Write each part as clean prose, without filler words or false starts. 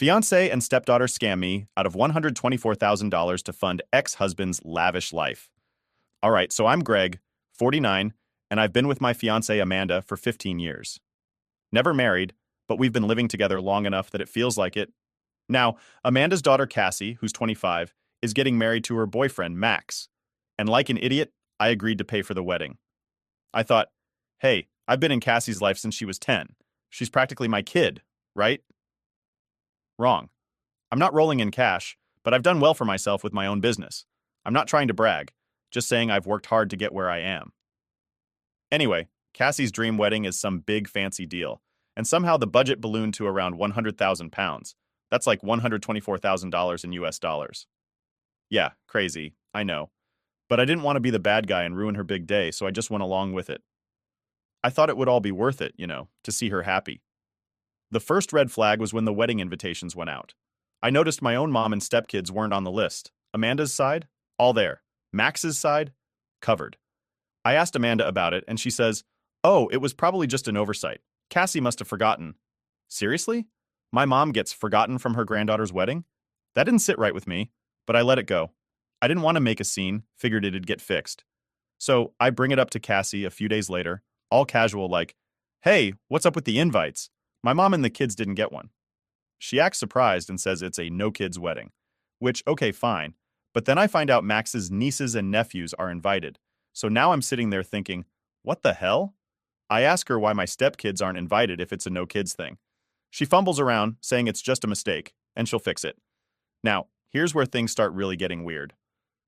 Fiancée and stepdaughter scam me out of $124,000 to fund ex-husband's lavish life. All right, so I'm Greg, 49, and I've been with my fiancée Amanda for 15 years. Never married, but we've been living together long enough that it feels like it. Now, Amanda's daughter Cassie, who's 25, is getting married to her boyfriend Max. And like an idiot, I agreed to pay for the wedding. I thought, hey, I've been in Cassie's life since she was 10. She's practically my kid, right? Wrong. I'm not rolling in cash, but I've done well for myself with my own business. I'm not trying to brag, just saying I've worked hard to get where I am. Anyway, Cassie's dream wedding is some big fancy deal, and somehow the budget ballooned to around £100,000. That's like $124,000 in US dollars. Yeah, crazy, I know. But I didn't want to be the bad guy and ruin her big day, so I just went along with it. I thought it would all be worth it, to see her happy. The first red flag was when the wedding invitations went out. I noticed my own mom and stepkids weren't on the list. Amanda's side? All there. Max's side? Covered. I asked Amanda about it, and she says, "Oh, it was probably just an oversight. Cassie must have forgotten." Seriously? My mom gets forgotten from her granddaughter's wedding? That didn't sit right with me, but I let it go. I didn't want to make a scene, figured it'd get fixed. So I bring it up to Cassie a few days later, all casual like, "Hey, what's up with the invites? My mom and the kids didn't get one." She acts surprised and says it's a no-kids wedding, which, okay, fine. But then I find out Max's nieces and nephews are invited. So now I'm sitting there thinking, what the hell? I ask her why my stepkids aren't invited if it's a no-kids thing. She fumbles around, saying it's just a mistake, and she'll fix it. Now, here's where things start really getting weird.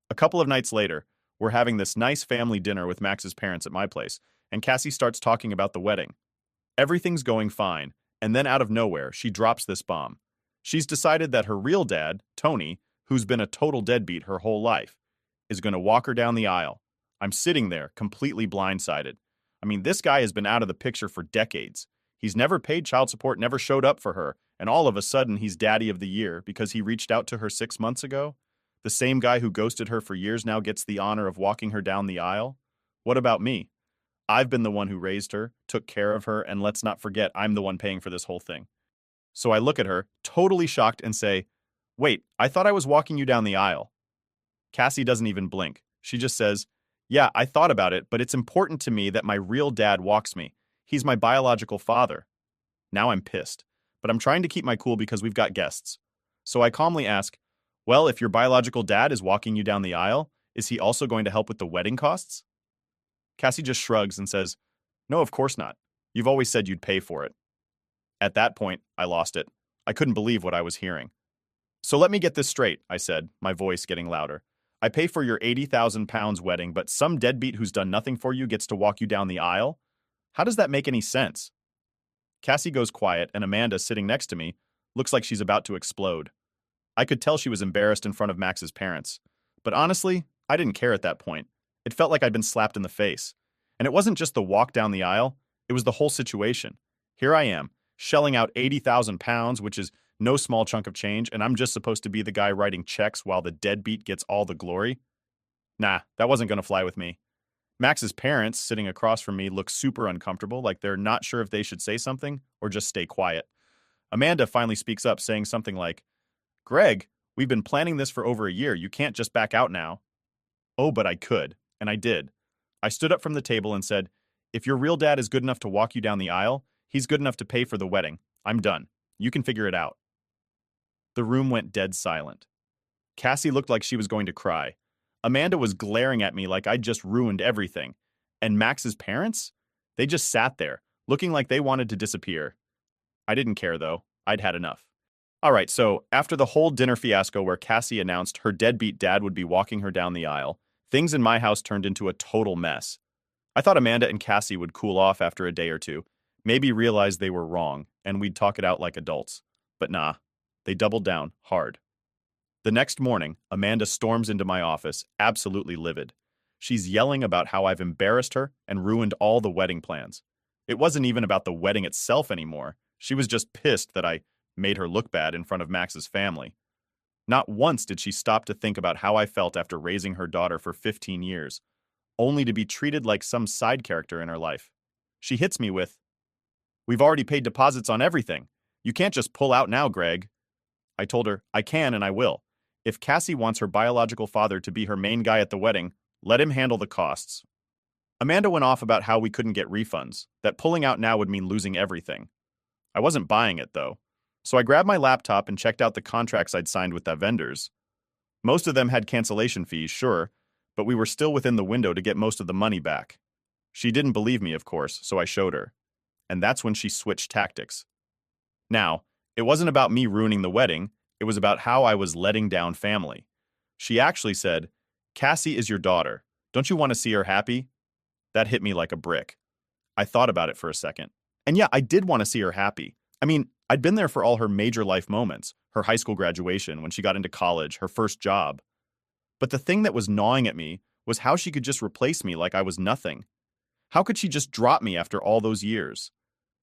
A couple of nights later, we're having this nice family dinner with Max's parents at my place, and Cassie starts talking about the wedding. Everything's going fine, and then out of nowhere, she drops this bomb. She's decided that her real dad, Tony, who's been a total deadbeat her whole life, is going to walk her down the aisle. I'm sitting there, completely blindsided. I mean, this guy has been out of the picture for decades. He's never paid child support, never showed up for her, and all of a sudden he's daddy of the year because he reached out to her 6 months ago? The same guy who ghosted her for years now gets the honor of walking her down the aisle? What about me? I've been the one who raised her, took care of her, and let's not forget I'm the one paying for this whole thing. So I look at her, totally shocked, and say, "Wait, I thought I was walking you down the aisle." Cassie doesn't even blink. She just says, "Yeah, I thought about it, but it's important to me that my real dad walks me. He's my biological father." Now I'm pissed, but I'm trying to keep my cool because we've got guests. So I calmly ask, "Well, if your biological dad is walking you down the aisle, is he also going to help with the wedding costs?" Cassie just shrugs and says, "No, of course not. You've always said you'd pay for it." At that point, I lost it. I couldn't believe what I was hearing. "So let me get this straight," I said, my voice getting louder. "I pay for your £80,000 wedding, but some deadbeat who's done nothing for you gets to walk you down the aisle? How does that make any sense?" Cassie goes quiet, and Amanda, sitting next to me, looks like she's about to explode. I could tell she was embarrassed in front of Max's parents. But honestly, I didn't care at that point. It felt like I'd been slapped in the face. And it wasn't just the walk down the aisle, it was the whole situation. Here I am, shelling out £80,000, which is no small chunk of change, and I'm just supposed to be the guy writing checks while the deadbeat gets all the glory? Nah, that wasn't going to fly with me. Max's parents, sitting across from me, look super uncomfortable, like they're not sure if they should say something or just stay quiet. Amanda finally speaks up, saying something like, "Greg, we've been planning this for over a year. You can't just back out now." Oh, but I could, and I did. I stood up from the table and said, "If your real dad is good enough to walk you down the aisle, he's good enough to pay for the wedding. I'm done. You can figure it out." The room went dead silent. Cassie looked like she was going to cry. Amanda was glaring at me like I'd just ruined everything. And Max's parents? They just sat there, looking like they wanted to disappear. I didn't care, though. I'd had enough. All right, so after the whole dinner fiasco where Cassie announced her deadbeat dad would be walking her down the aisle, things in my house turned into a total mess. I thought Amanda and Cassie would cool off after a day or two, maybe realize they were wrong, and we'd talk it out like adults. But nah, they doubled down hard. The next morning, Amanda storms into my office, absolutely livid. She's yelling about how I've embarrassed her and ruined all the wedding plans. It wasn't even about the wedding itself anymore. She was just pissed that I made her look bad in front of Max's family. Not once did she stop to think about how I felt after raising her daughter for 15 years, only to be treated like some side character in her life. She hits me with, "We've already paid deposits on everything. You can't just pull out now, Greg." I told her, I can and I will. If Cassie wants her biological father to be her main guy at the wedding, let him handle the costs. Amanda went off about how we couldn't get refunds, that pulling out now would mean losing everything. I wasn't buying it, though. So I grabbed my laptop and checked out the contracts I'd signed with the vendors. Most of them had cancellation fees, sure, but we were still within the window to get most of the money back. She didn't believe me, of course, so I showed her. And that's when she switched tactics. Now, it wasn't about me ruining the wedding, it was about how I was letting down family. She actually said, Cassie is your daughter. Don't you want to see her happy? That hit me like a brick. I thought about it for a second. And yeah, I did want to see her happy. I mean, I'd been there for all her major life moments, her high school graduation, when she got into college, her first job. But the thing that was gnawing at me was how she could just replace me like I was nothing. How could she just drop me after all those years?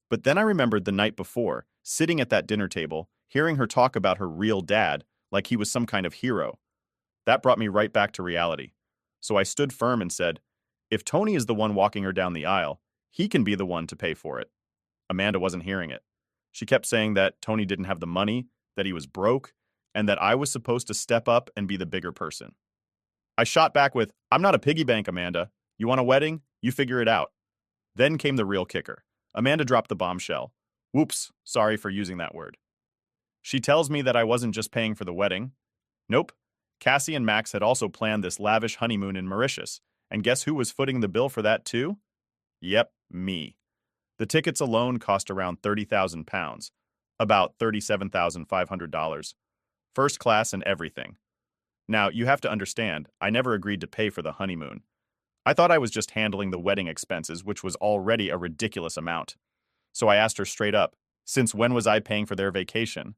But then I remembered the night before, sitting at that dinner table, hearing her talk about her real dad like he was some kind of hero. That brought me right back to reality. So I stood firm and said, if Tony is the one walking her down the aisle, he can be the one to pay for it. Amanda wasn't hearing it. She kept saying that Tony didn't have the money, that he was broke, and that I was supposed to step up and be the bigger person. I shot back with, I'm not a piggy bank, Amanda. You want a wedding? You figure it out. Then came the real kicker. Amanda dropped the bombshell. Whoops, sorry for using that word. She tells me that I wasn't just paying for the wedding. Nope. Cassie and Max had also planned this lavish honeymoon in Mauritius, and guess who was footing the bill for that too? Yep, me. The tickets alone cost around £30,000, about $37,500. First class and everything. Now, you have to understand, I never agreed to pay for the honeymoon. I thought I was just handling the wedding expenses, which was already a ridiculous amount. So I asked her straight up, since when was I paying for their vacation?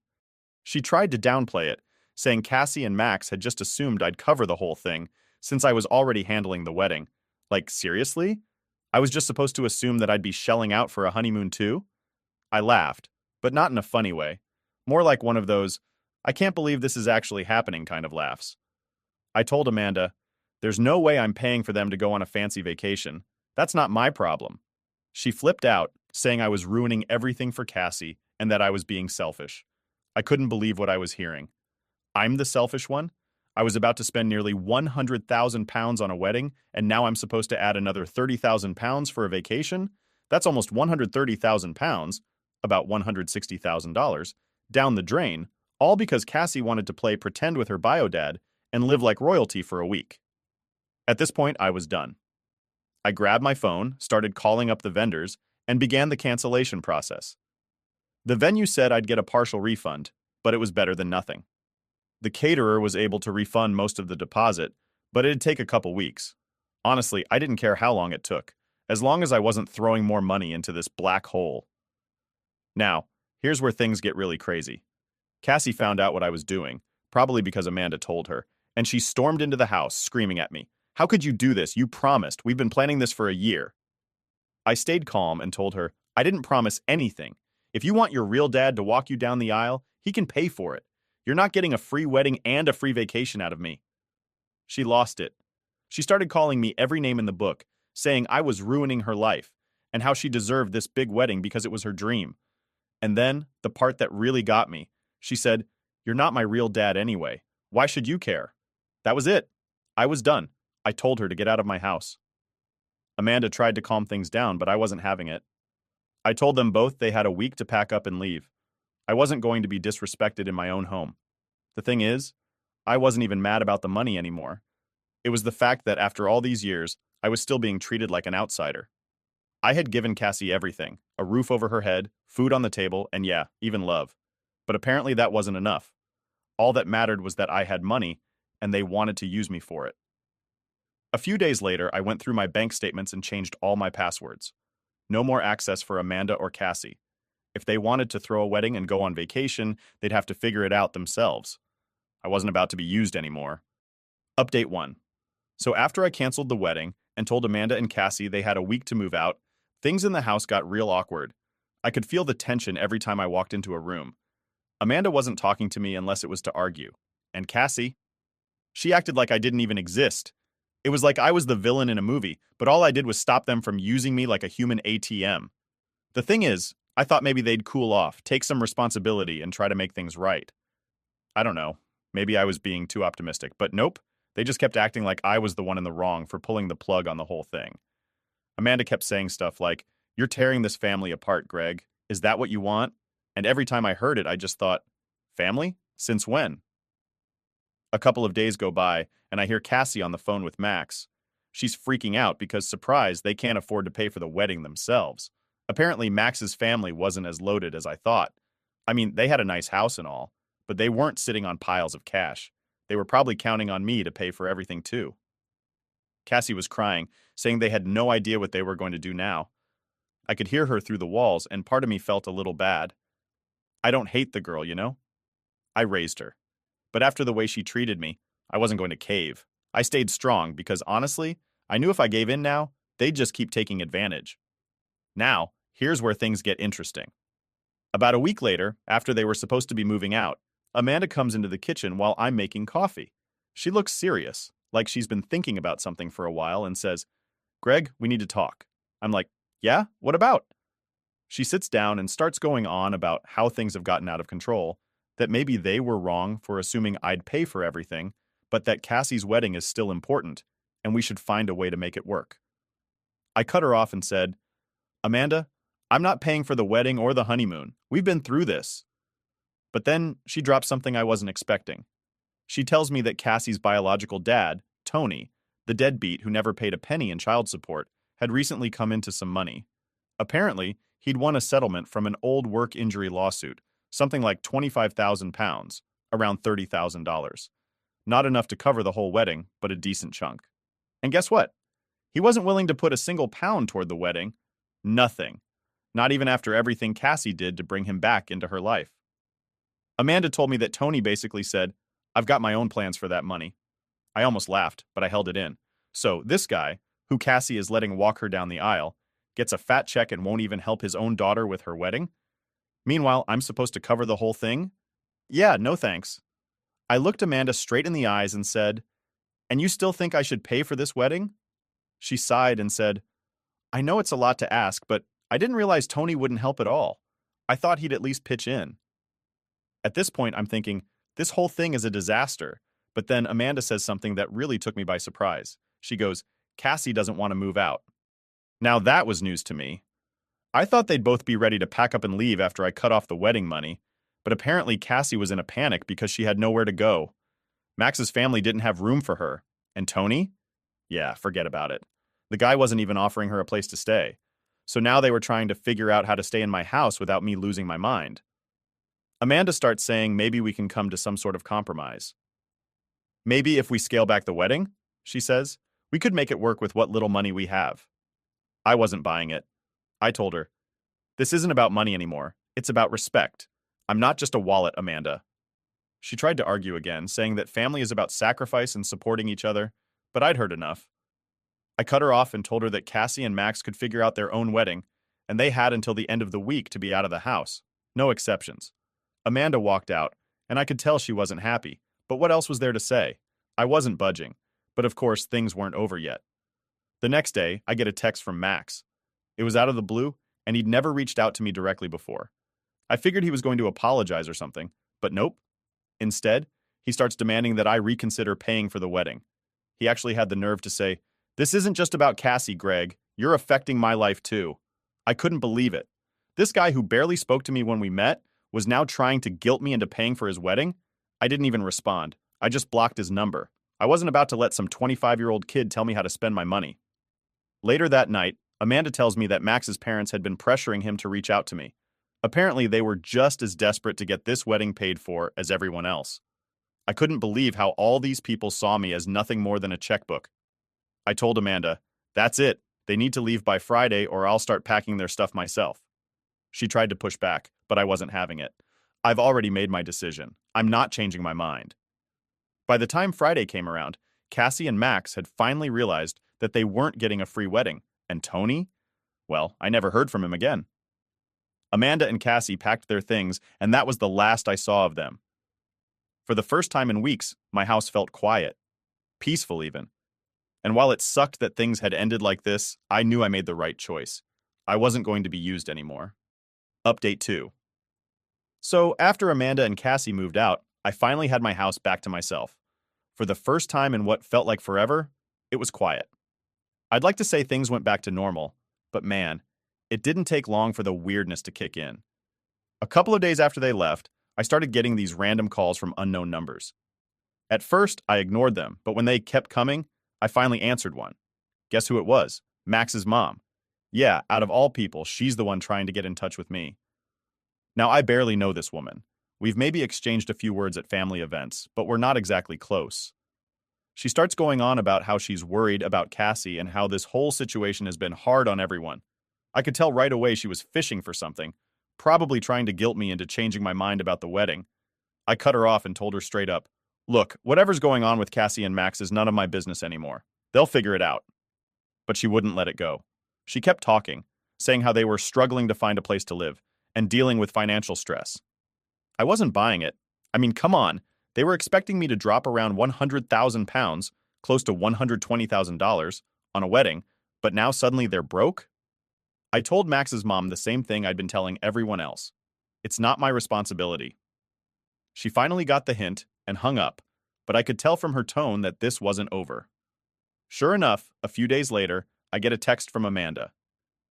She tried to downplay it, saying Cassie and Max had just assumed I'd cover the whole thing, since I was already handling the wedding. Like, seriously? I was just supposed to assume that I'd be shelling out for a honeymoon too? I laughed, but not in a funny way. More like one of those, I can't believe this is actually happening kind of laughs. I told Amanda, there's no way I'm paying for them to go on a fancy vacation. That's not my problem. She flipped out, saying I was ruining everything for Cassie and that I was being selfish. I couldn't believe what I was hearing. I'm the selfish one? I was about to spend nearly £100,000 on a wedding, and now I'm supposed to add another £30,000 for a vacation? That's almost £130,000, about $160,000, down the drain, all because Cassie wanted to play pretend with her bio dad and live like royalty for a week. At this point, I was done. I grabbed my phone, started calling up the vendors, and began the cancellation process. The venue said I'd get a partial refund, but it was better than nothing. The caterer was able to refund most of the deposit, but it'd take a couple weeks. Honestly, I didn't care how long it took, as long as I wasn't throwing more money into this black hole. Now, here's where things get really crazy. Cassie found out what I was doing, probably because Amanda told her, and she stormed into the house, screaming at me, "How could you do this? You promised. We've been planning this for a year." I stayed calm and told her, I didn't promise anything. If you want your real dad to walk you down the aisle, he can pay for it. You're not getting a free wedding and a free vacation out of me. She lost it. She started calling me every name in the book, saying I was ruining her life, and how she deserved this big wedding because it was her dream. And then, the part that really got me, she said, "You're not my real dad anyway. Why should you care?" That was it. I was done. I told her to get out of my house. Amanda tried to calm things down, but I wasn't having it. I told them both they had a week to pack up and leave. I wasn't going to be disrespected in my own home. The thing is, I wasn't even mad about the money anymore. It was the fact that after all these years, I was still being treated like an outsider. I had given Cassie everything, a roof over her head, food on the table, and yeah, even love. But apparently that wasn't enough. All that mattered was that I had money, and they wanted to use me for it. A few days later, I went through my bank statements and changed all my passwords. No more access for Amanda or Cassie. If they wanted to throw a wedding and go on vacation, they'd have to figure it out themselves. I wasn't about to be used anymore. Update 1. So after I canceled the wedding and told Amanda and Cassie they had a week to move out, things in the house got real awkward. I could feel the tension every time I walked into a room. Amanda wasn't talking to me unless it was to argue. And Cassie? She acted like I didn't even exist. It was like I was the villain in a movie, but all I did was stop them from using me like a human ATM. The thing is, I thought maybe they'd cool off, take some responsibility, and try to make things right. I don't know. Maybe I was being too optimistic, but nope. They just kept acting like I was the one in the wrong for pulling the plug on the whole thing. Amanda kept saying stuff like, "You're tearing this family apart, Greg. Is that what you want?" And every time I heard it, I just thought, family? Since when? A couple of days go by, and I hear Cassie on the phone with Max. She's freaking out because, surprise, they can't afford to pay for the wedding themselves. Apparently, Max's family wasn't as loaded as I thought. I mean, they had a nice house and all, but they weren't sitting on piles of cash. They were probably counting on me to pay for everything too. Cassie was crying, saying they had no idea what they were going to do now. I could hear her through the walls, and part of me felt a little bad. I don't hate the girl, you know? I raised her. But after the way she treated me, I wasn't going to cave. I stayed strong because, honestly, I knew if I gave in now, they'd just keep taking advantage. Now, here's where things get interesting. About a week later, after they were supposed to be moving out, Amanda comes into the kitchen while I'm making coffee. She looks serious, like she's been thinking about something for a while, and says, "Greg, we need to talk." I'm like, "Yeah? What about?" She sits down and starts going on about how things have gotten out of control, that maybe they were wrong for assuming I'd pay for everything, but that Cassie's wedding is still important, and we should find a way to make it work. I cut her off and said, "Amanda, I'm not paying for the wedding or the honeymoon. We've been through this." But then she dropped something I wasn't expecting. She tells me that Cassie's biological dad, Tony, the deadbeat who never paid a penny in child support, had recently come into some money. Apparently, he'd won a settlement from an old work injury lawsuit, something like £25,000, around $30,000. Not enough to cover the whole wedding, but a decent chunk. And guess what? He wasn't willing to put a single pound toward the wedding. Nothing. Not even after everything Cassie did to bring him back into her life. Amanda told me that Tony basically said, "I've got my own plans for that money." I almost laughed, but I held it in. So this guy, who Cassie is letting walk her down the aisle, gets a fat check and won't even help his own daughter with her wedding? Meanwhile, I'm supposed to cover the whole thing? Yeah, no thanks. I looked Amanda straight in the eyes and said, "And you still think I should pay for this wedding?" She sighed and said, "I know it's a lot to ask, but I didn't realize Tony wouldn't help at all. I thought he'd at least pitch in." At this point, I'm thinking, this whole thing is a disaster. But then Amanda says something that really took me by surprise. She goes, "Cassie doesn't want to move out." Now that was news to me. I thought they'd both be ready to pack up and leave after I cut off the wedding money, but apparently Cassie was in a panic because she had nowhere to go. Max's family didn't have room for her. And Tony? Yeah, forget about it. The guy wasn't even offering her a place to stay. So now they were trying to figure out how to stay in my house without me losing my mind. Amanda starts saying maybe we can come to some sort of compromise. "Maybe if we scale back the wedding," she says, "we could make it work with what little money we have." I wasn't buying it. I told her, "This isn't about money anymore. It's about respect. I'm not just a wallet, Amanda." She tried to argue again, saying that family is about sacrifice and supporting each other, but I'd heard enough. I cut her off and told her that Cassie and Max could figure out their own wedding, and they had until the end of the week to be out of the house. No exceptions. Amanda walked out, and I could tell she wasn't happy, but what else was there to say? I wasn't budging, but of course things weren't over yet. The next day, I get a text from Max. It was out of the blue, and he'd never reached out to me directly before. I figured he was going to apologize or something, but nope. Instead, he starts demanding that I reconsider paying for the wedding. He actually had the nerve to say, "This isn't just about Cassie, Greg. You're affecting my life too." I couldn't believe it. This guy who barely spoke to me when we met was now trying to guilt me into paying for his wedding? I didn't even respond. I just blocked his number. I wasn't about to let some 25-year-old kid tell me how to spend my money. Later that night, Amanda tells me that Max's parents had been pressuring him to reach out to me. Apparently, they were just as desperate to get this wedding paid for as everyone else. I couldn't believe how all these people saw me as nothing more than a checkbook. I told Amanda, "That's it. They need to leave by Friday or I'll start packing their stuff myself." She tried to push back, but I wasn't having it. I've already made my decision. I'm not changing my mind. By the time Friday came around, Cassie and Max had finally realized that they weren't getting a free wedding, and Tony? Well, I never heard from him again. Amanda and Cassie packed their things, and that was the last I saw of them. For the first time in weeks, my house felt quiet. Peaceful, even. And while it sucked that things had ended like this, I knew I made the right choice. I wasn't going to be used anymore. Update 2. So, after Amanda and Cassie moved out, I finally had my house back to myself. For the first time in what felt like forever, it was quiet. I'd like to say things went back to normal, but man, it didn't take long for the weirdness to kick in. A couple of days after they left, I started getting these random calls from unknown numbers. At first, I ignored them, but when they kept coming, I finally answered one. Guess who it was? Max's mom. Yeah, out of all people, she's the one trying to get in touch with me. Now, I barely know this woman. We've maybe exchanged a few words at family events, but we're not exactly close. She starts going on about how she's worried about Cassie and how this whole situation has been hard on everyone. I could tell right away she was fishing for something, probably trying to guilt me into changing my mind about the wedding. I cut her off and told her straight up, "Look, whatever's going on with Cassie and Max is none of my business anymore. They'll figure it out." But she wouldn't let it go. She kept talking, saying how they were struggling to find a place to live and dealing with financial stress. I wasn't buying it. I mean, come on. They were expecting me to drop around 100,000 pounds, close to $120,000, on a wedding, but now suddenly they're broke? I told Max's mom the same thing I'd been telling everyone else. It's not my responsibility. She finally got the hint and hung up, but I could tell from her tone that this wasn't over. Sure enough, a few days later, I get a text from Amanda.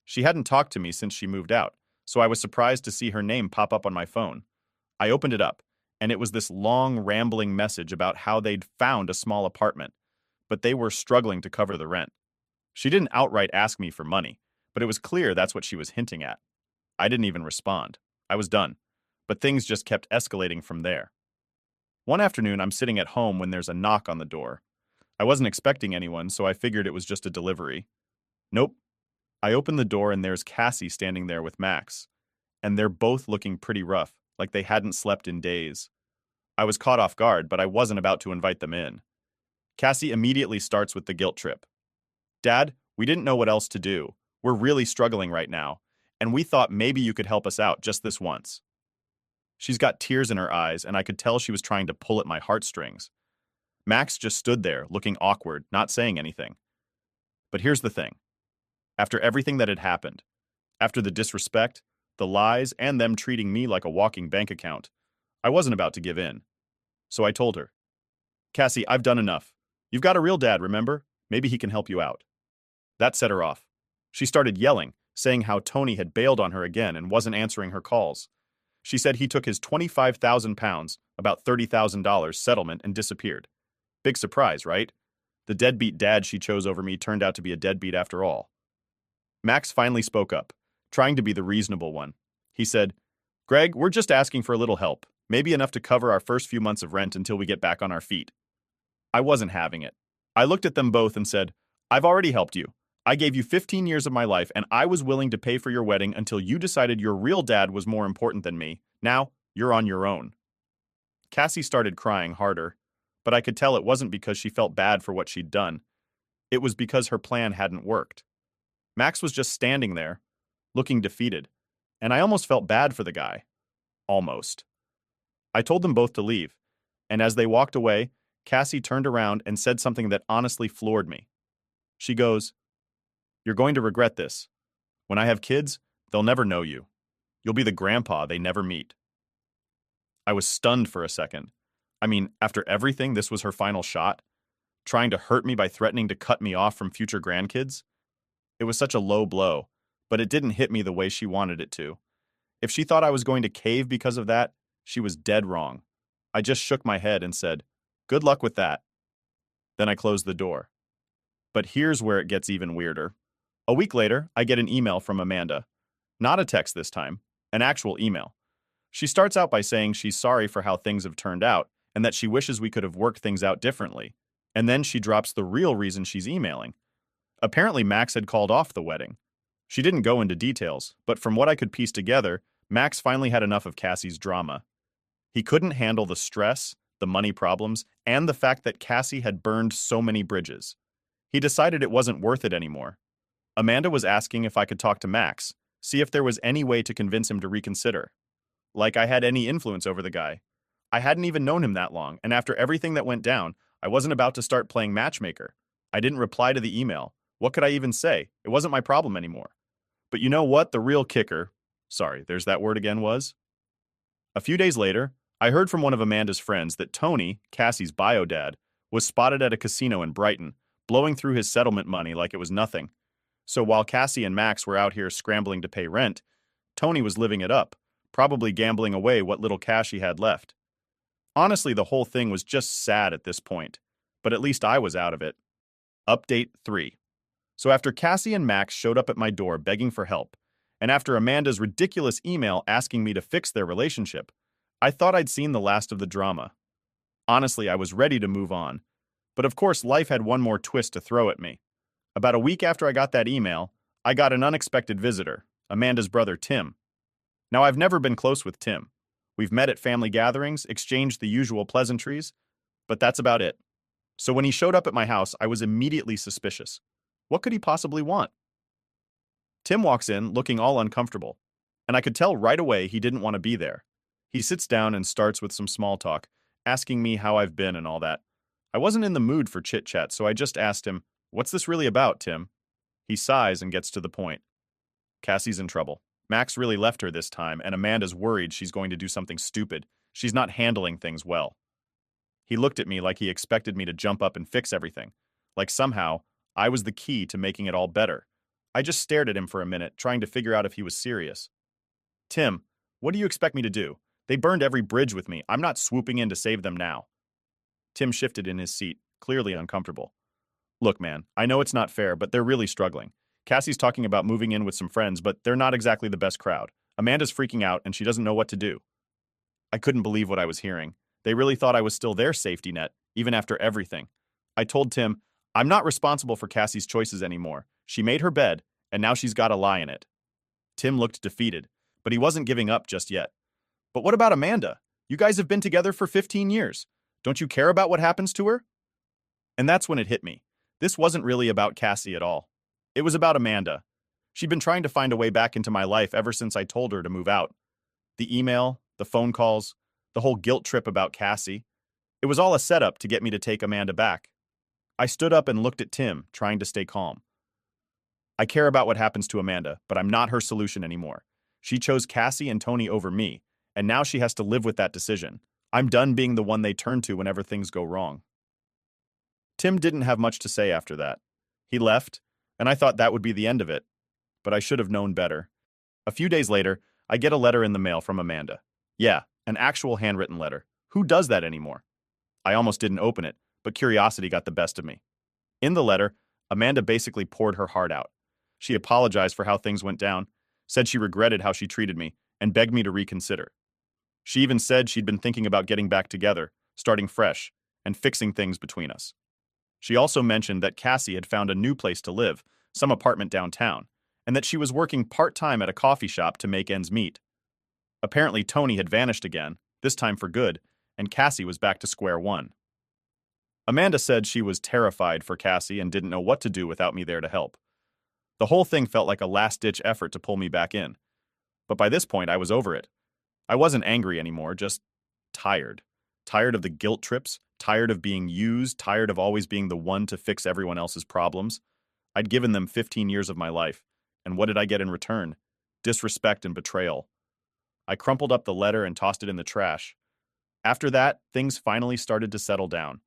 She hadn't talked to me since she moved out, so I was surprised to see her name pop up on my phone. I opened it up, and it was this long, rambling message about how they'd found a small apartment, but they were struggling to cover the rent. She didn't outright ask me for money, but it was clear that's what she was hinting at. I didn't even respond. I was done. But things just kept escalating from there. One afternoon, I'm sitting at home when there's a knock on the door. I wasn't expecting anyone, so I figured it was just a delivery. Nope. I open the door and there's Cassie standing there with Max. And they're both looking pretty rough, like they hadn't slept in days. I was caught off guard, but I wasn't about to invite them in. Cassie immediately starts with the guilt trip. "Dad, we didn't know what else to do. We're really struggling right now, and we thought maybe you could help us out just this once." She's got tears in her eyes, and I could tell she was trying to pull at my heartstrings. Max just stood there, looking awkward, not saying anything. But here's the thing. After everything that had happened, after the disrespect, the lies, and them treating me like a walking bank account, I wasn't about to give in. So I told her, "Cassie, I've done enough. You've got a real dad, remember? Maybe he can help you out." That set her off. She started yelling, saying how Tony had bailed on her again and wasn't answering her calls. She said he took his 25,000 pounds, about $30,000 settlement and disappeared. Big surprise, right? The deadbeat dad she chose over me turned out to be a deadbeat after all. Max finally spoke up, trying to be the reasonable one. He said, "Greg, we're just asking for a little help, maybe enough to cover our first few months of rent until we get back on our feet." I wasn't having it. I looked at them both and said, "I've already helped you. I gave you 15 years of my life, and I was willing to pay for your wedding until you decided your real dad was more important than me. Now, you're on your own." Cassie started crying harder, but I could tell it wasn't because she felt bad for what she'd done. It was because her plan hadn't worked. Max was just standing there, looking defeated, and I almost felt bad for the guy. Almost. I told them both to leave, and as they walked away, Cassie turned around and said something that honestly floored me. She goes, "You're going to regret this. When I have kids, they'll never know you. You'll be the grandpa they never meet." I was stunned for a second. I mean, after everything, this was her final shot? Trying to hurt me by threatening to cut me off from future grandkids? It was such a low blow, but it didn't hit me the way she wanted it to. If she thought I was going to cave because of that, she was dead wrong. I just shook my head and said, "Good luck with that." Then I closed the door. But here's where it gets even weirder. A week later, I get an email from Amanda. Not a text this time, an actual email. She starts out by saying she's sorry for how things have turned out and that she wishes we could have worked things out differently. And then she drops the real reason she's emailing. Apparently, Max had called off the wedding. She didn't go into details, but from what I could piece together, Max finally had enough of Cassie's drama. He couldn't handle the stress, the money problems, and the fact that Cassie had burned so many bridges. He decided it wasn't worth it anymore. Amanda was asking if I could talk to Max, see if there was any way to convince him to reconsider. Like I had any influence over the guy. I hadn't even known him that long, and after everything that went down, I wasn't about to start playing matchmaker. I didn't reply to the email. What could I even say? It wasn't my problem anymore. But you know what the real kicker, sorry, there's that word again, was? A few days later, I heard from one of Amanda's friends that Tony, Cassie's bio dad, was spotted at a casino in Brighton, blowing through his settlement money like it was nothing. So while Cassie and Max were out here scrambling to pay rent, Tony was living it up, probably gambling away what little cash he had left. Honestly, the whole thing was just sad at this point, but at least I was out of it. Update 3. So after Cassie and Max showed up at my door begging for help, and after Amanda's ridiculous email asking me to fix their relationship, I thought I'd seen the last of the drama. Honestly, I was ready to move on. But of course, life had one more twist to throw at me. About a week after I got that email, I got an unexpected visitor, Amanda's brother Tim. Now, I've never been close with Tim. We've met at family gatherings, exchanged the usual pleasantries, but that's about it. So when he showed up at my house, I was immediately suspicious. What could he possibly want? Tim walks in, looking all uncomfortable, and I could tell right away he didn't want to be there. He sits down and starts with some small talk, asking me how I've been and all that. I wasn't in the mood for chit-chat, so I just asked him, "What's this really about, Tim?" He sighs and gets to the point. Cassie's in trouble. Max really left her this time, and Amanda's worried she's going to do something stupid. She's not handling things well. He looked at me like he expected me to jump up and fix everything, like somehow I was the key to making it all better. I just stared at him for a minute, trying to figure out if he was serious. "Tim, what do you expect me to do? They burned every bridge with me. I'm not swooping in to save them now." Tim shifted in his seat, clearly uncomfortable. "Look, man, I know it's not fair, but they're really struggling. Cassie's talking about moving in with some friends, but they're not exactly the best crowd. Amanda's freaking out, and she doesn't know what to do." I couldn't believe what I was hearing. They really thought I was still their safety net, even after everything. I told Tim, "I'm not responsible for Cassie's choices anymore. She made her bed, and now she's got a lie in it." Tim looked defeated, but he wasn't giving up just yet. "But what about Amanda? You guys have been together for 15 years. Don't you care about what happens to her?" And that's when it hit me. This wasn't really about Cassie at all. It was about Amanda. She'd been trying to find a way back into my life ever since I told her to move out. The email, the phone calls, the whole guilt trip about Cassie. It was all a setup to get me to take Amanda back. I stood up and looked at Tim, trying to stay calm. "I care about what happens to Amanda, but I'm not her solution anymore. She chose Cassie and Tony over me, and now she has to live with that decision. I'm done being the one they turn to whenever things go wrong." Tim didn't have much to say after that. He left, and I thought that would be the end of it. But I should have known better. A few days later, I get a letter in the mail from Amanda. Yeah, an actual handwritten letter. Who does that anymore? I almost didn't open it, but curiosity got the best of me. In the letter, Amanda basically poured her heart out. She apologized for how things went down, said she regretted how she treated me, and begged me to reconsider. She even said she'd been thinking about getting back together, starting fresh, and fixing things between us. She also mentioned that Cassie had found a new place to live, some apartment downtown, and that she was working part-time at a coffee shop to make ends meet. Apparently Tony had vanished again, this time for good, and Cassie was back to square one. Amanda said she was terrified for Cassie and didn't know what to do without me there to help. The whole thing felt like a last-ditch effort to pull me back in. But by this point, I was over it. I wasn't angry anymore, just tired. Tired of the guilt trips, tired of being used, tired of always being the one to fix everyone else's problems. I'd given them 15 years of my life, and what did I get in return? Disrespect and betrayal. I crumpled up the letter and tossed it in the trash. After that, things finally started to settle down.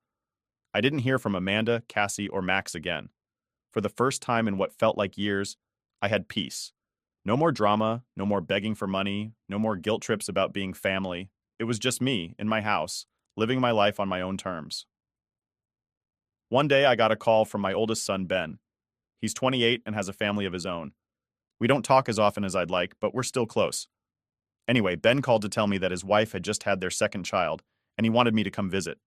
I didn't hear from Amanda, Cassie, or Max again. For the first time in what felt like years, I had peace. No more drama, no more begging for money, no more guilt trips about being family. It was just me, in my house, living my life on my own terms. One day I got a call from my oldest son, Ben. He's 28 and has a family of his own. We don't talk as often as I'd like, but we're still close. Anyway, Ben called to tell me that his wife had just had their second child, and he wanted me to come visit.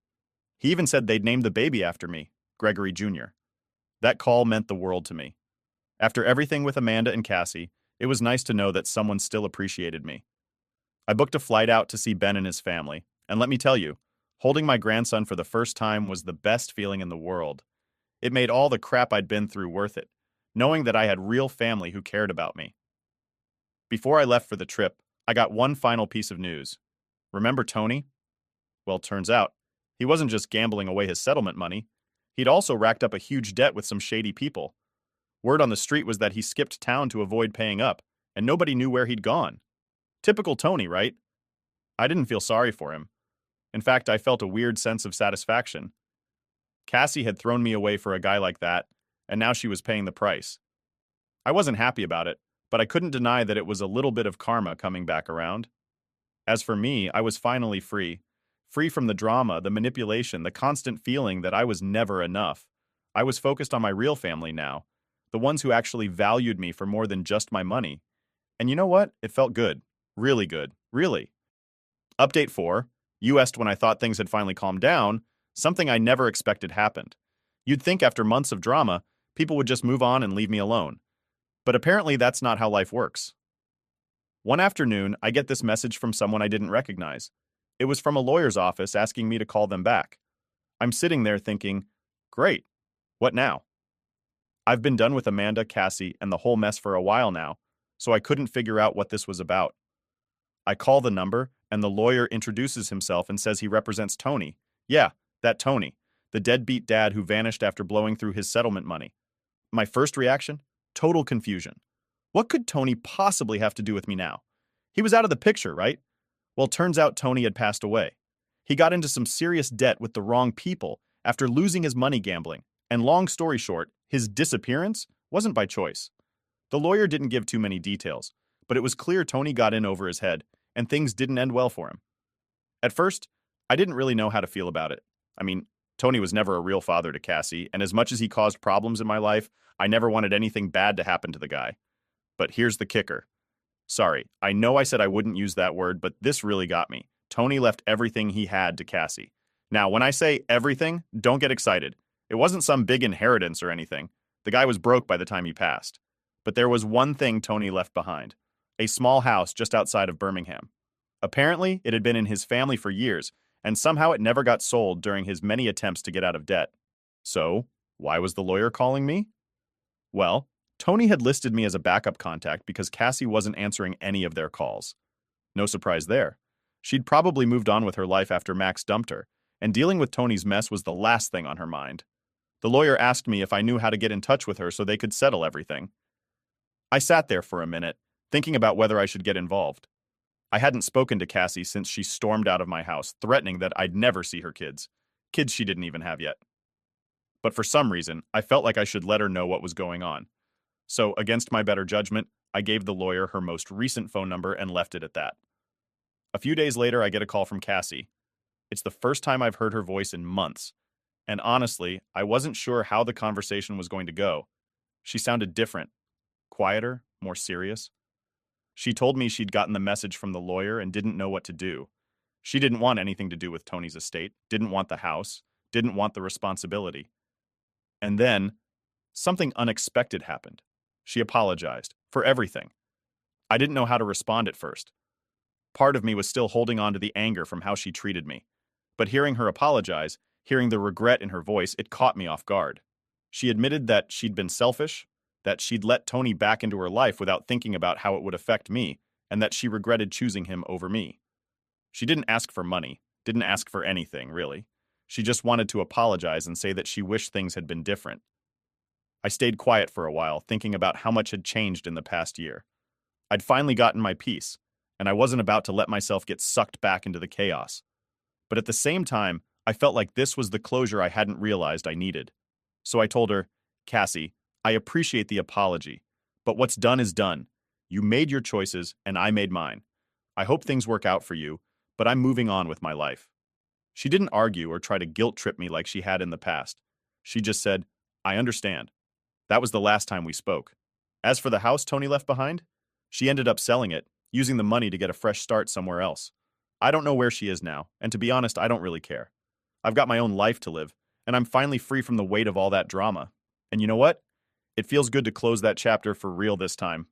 He even said they'd named the baby after me, Gregory Jr. That call meant the world to me. After everything with Amanda and Cassie, it was nice to know that someone still appreciated me. I booked a flight out to see Ben and his family, and let me tell you, holding my grandson for the first time was the best feeling in the world. It made all the crap I'd been through worth it, knowing that I had real family who cared about me. Before I left for the trip, I got one final piece of news. Remember Tony? Well, turns out, he wasn't just gambling away his settlement money. He'd also racked up a huge debt with some shady people. Word on the street was that he skipped town to avoid paying up, and nobody knew where he'd gone. Typical Tony, right? I didn't feel sorry for him. In fact, I felt a weird sense of satisfaction. Cassie had thrown me away for a guy like that, and now she was paying the price. I wasn't happy about it, but I couldn't deny that it was a little bit of karma coming back around. As for me, I was finally free. Free from the drama, the manipulation, the constant feeling that I was never enough. I was focused on my real family now, the ones who actually valued me for more than just my money. And you know what? It felt good. Really good. Really. Update 4. You asked when I thought things had finally calmed down. Something I never expected happened. You'd think after months of drama, people would just move on and leave me alone. But apparently that's not how life works. One afternoon, I get this message from someone I didn't recognize. It was from a lawyer's office asking me to call them back. I'm sitting there thinking, great, what now? I've been done with Amanda, Cassie, and the whole mess for a while now, so I couldn't figure out what this was about. I call the number, and the lawyer introduces himself and says he represents Tony. Yeah, that Tony, the deadbeat dad who vanished after blowing through his settlement money. My first reaction? Total confusion. What could Tony possibly have to do with me now? He was out of the picture, right? Well, turns out Tony had passed away. He got into some serious debt with the wrong people after losing his money gambling, and long story short, his disappearance wasn't by choice. The lawyer didn't give too many details, but it was clear Tony got in over his head, and things didn't end well for him. At first, I didn't really know how to feel about it. I mean, Tony was never a real father to Cassie, and as much as he caused problems in my life, I never wanted anything bad to happen to the guy. But here's the kicker. Sorry, I know I said I wouldn't use that word, but this really got me. Tony left everything he had to Cassie. Now, when I say everything, don't get excited. It wasn't some big inheritance or anything. The guy was broke by the time he passed. But there was one thing Tony left behind. A small house just outside of Birmingham. Apparently, it had been in his family for years, and somehow it never got sold during his many attempts to get out of debt. So, why was the lawyer calling me? Well, Tony had listed me as a backup contact because Cassie wasn't answering any of their calls. No surprise there. She'd probably moved on with her life after Max dumped her, and dealing with Tony's mess was the last thing on her mind. The lawyer asked me if I knew how to get in touch with her so they could settle everything. I sat there for a minute, thinking about whether I should get involved. I hadn't spoken to Cassie since she stormed out of my house, threatening that I'd never see her kids. Kids she didn't even have yet. But for some reason, I felt like I should let her know what was going on. So, against my better judgment, I gave the lawyer her most recent phone number and left it at that. A few days later, I get a call from Cassie. It's the first time I've heard her voice in months. And honestly, I wasn't sure how the conversation was going to go. She sounded different. Quieter, more serious. She told me she'd gotten the message from the lawyer and didn't know what to do. She didn't want anything to do with Tony's estate, didn't want the house, didn't want the responsibility. And then, something unexpected happened. She apologized for everything. I didn't know how to respond at first. Part of me was still holding on to the anger from how she treated me. But hearing her apologize, hearing the regret in her voice, it caught me off guard. She admitted that she'd been selfish, that she'd let Tony back into her life without thinking about how it would affect me, and that she regretted choosing him over me. She didn't ask for money, didn't ask for anything, really. She just wanted to apologize and say that she wished things had been different. I stayed quiet for a while, thinking about how much had changed in the past year. I'd finally gotten my peace, and I wasn't about to let myself get sucked back into the chaos. But at the same time, I felt like this was the closure I hadn't realized I needed. So I told her, Cassie, I appreciate the apology, but what's done is done. You made your choices, and I made mine. I hope things work out for you, but I'm moving on with my life. She didn't argue or try to guilt-trip me like she had in the past. She just said, I understand. That was the last time we spoke. As for the house Tony left behind, she ended up selling it, using the money to get a fresh start somewhere else. I don't know where she is now, and to be honest, I don't really care. I've got my own life to live, and I'm finally free from the weight of all that drama. And you know what? It feels good to close that chapter for real this time.